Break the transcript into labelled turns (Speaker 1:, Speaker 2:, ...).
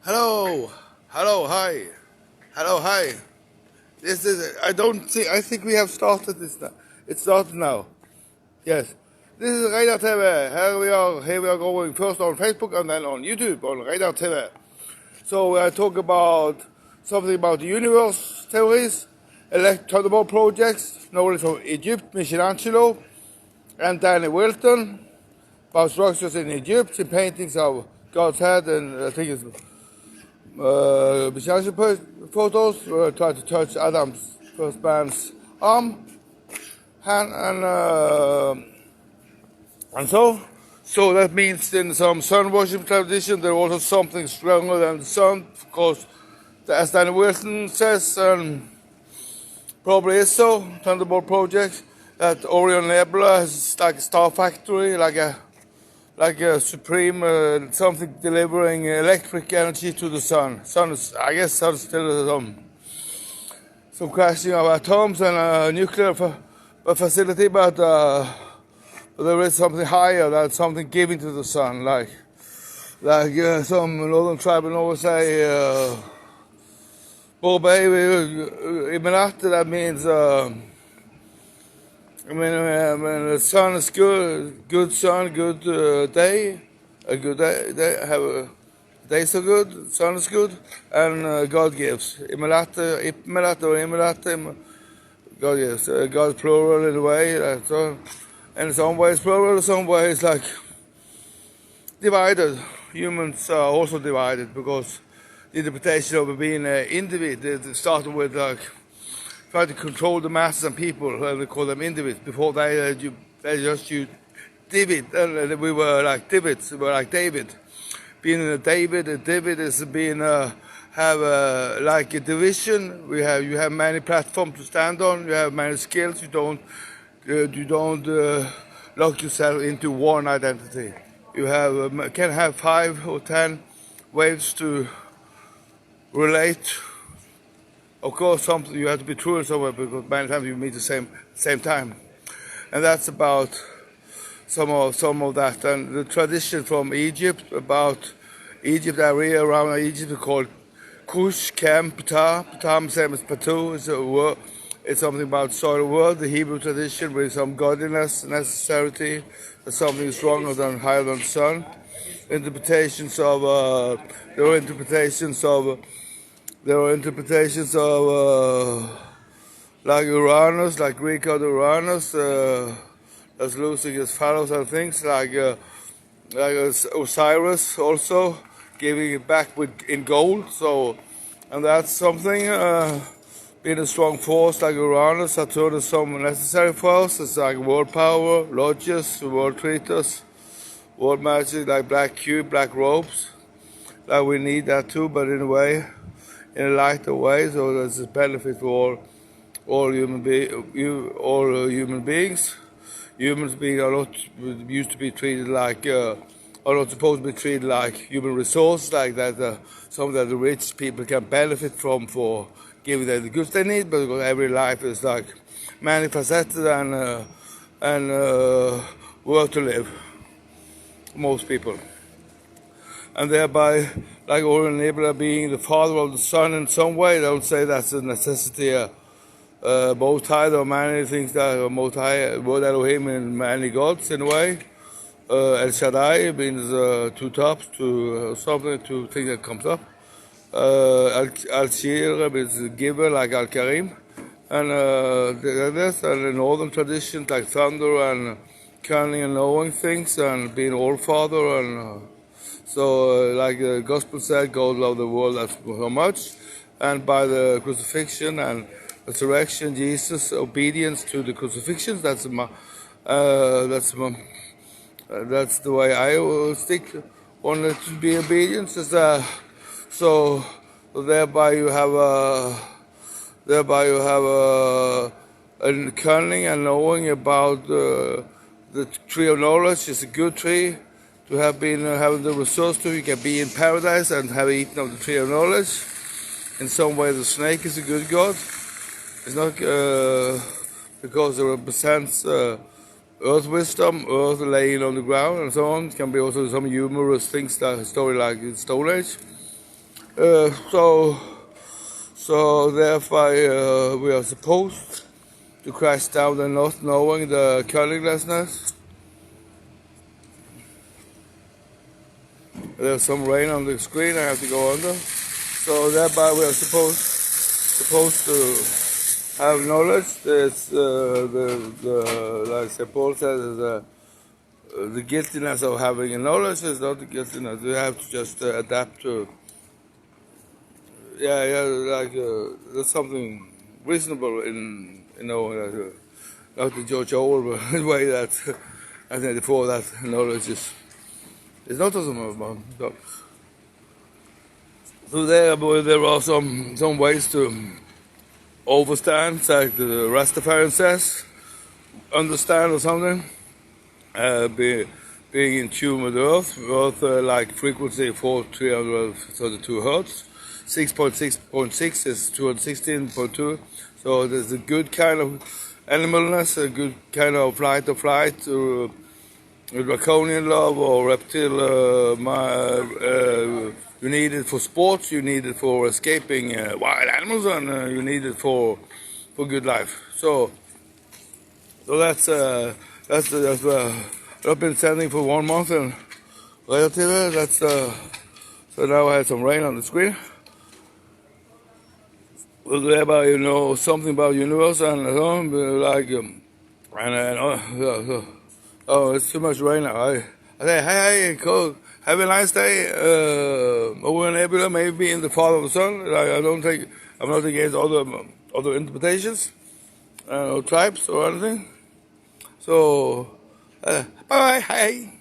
Speaker 1: Hello, hi, hello, hi. This is. I don't think. I think we have started this now. It started now. Yes. This is Reidar TeVe. Here we are. Here we are going first on Facebook and then on YouTube on Reidar TeVe. So I talk about something about the universe theories, electr projects, knowledge from Egypt, Michelangelo, and D.Wilton, about structures in Egypt, in paintings of God's head, and I think it's Michelangelo photos try to touch Adam's first man's arm, hand, and so that means in some sun worship tradition there's also something stronger than the sun, of course, as D.Wilton says, probably is so. Thunderbolt project that Orion nebula is like a star factory, like a supreme something delivering electric energy to the sun. Sun is, I guess, sun is still some crashing of atoms and a nuclear facility, but there is something higher, that's something given to the sun, like some northern tribe in Norway say, oh baby, that means. When the sun is good sun, good day, a good day, have a day so good, sun is good, and God gives. God gives. God plural in a way, and in some ways plural, in some ways like divided. Humans are also divided because the interpretation of being an individual started with like try to control the masses and people, and they call them individuals. Before they just used David, and we were like Davids, we were like David. Being a David is being have like a division. You have many platforms to stand on. You have many skills. You don't lock yourself into one identity. You have can have 5 or 10 ways to relate. Of course, something you have to be true in somewhere because many times you meet the same time, and that's about some of that. And the tradition from Egypt about Egypt area around Egypt is called Kush, Kem, Ptah. Ptah, same as Patu. It's a word. It's something about soil world. The Hebrew tradition with some godliness, necessity, that something is stronger than higher than the sun. Interpretations of there are interpretations of. There are interpretations of like Uranus, like Greek god Uranus, as losing his fellows and things, like Osiris also giving it back in gold. So, and that's something being a strong force like Uranus. Saturn is some necessary for us. It's like world power, lodges, world treaters, world magic, like black cube, black robes. Like we need that too, but in a way. In a lighter way, so there's a benefit for all human beings. Humans being are not used to be treated like are not supposed to be treated like human resource, like that. Some that the rich people can benefit from for giving them the goods they need, but because every life is like many-faceted and worth to live. Most people. And thereby, like Orion nebula being the father of the sun in some way, I would say that's a necessity. Most high, there are many things that are most high, word Elohim and many gods in a way. El Shaddai means 2 tops to something, to thing that comes up. Al-Shir means giver, like Al-Karim. And this, and in northern traditions like thunder and cunning and knowing things and being all father and so, like the gospel said, God loved the world so much, and by the crucifixion and resurrection, Jesus' obedience to the crucifixion. That's the way I will stick on it to be obedience. So thereby you have a cunning and knowing about the tree of knowledge. Is a good tree. To have been having the resource to, you can be in paradise and have eaten of the tree of knowledge. In some way, the snake is a good god. It's not because it represents earth wisdom, earth laying on the ground, and so on. It can be also some humorous things, that story like in Stone Age. So therefore we are supposed to crash down and not knowing the colorlessness. There's some rain on the screen. I have to go under. So thereby we are supposed to have knowledge. It's like Paul said, the guiltiness of having a knowledge is not the guiltiness. You have to just adapt to. Like there's something reasonable in knowing that, not the George Orwell way that I think before that knowledge is not awesome. So there are some ways to overstand, like the Rastafarian says, understand or something. Being in tune with Earth like frequency 332 hertz, 6.6.6 is 216.2. So there's a good kind of animalness, a good kind of flight or flight, draconian love or reptile. You need it for sports, you need it for escaping wild animals, and you need it for good life. So that's I've been sending for 1 month and relative. That's so now I have some rain on the screen. Well, thereby you know something about universe and like oh, it's too much rain now. I say hey, cool. Have a nice day. Over in nebula, maybe in the fall of the sun. I'm not against other interpretations, or tribes or anything. So, bye bye. Hey.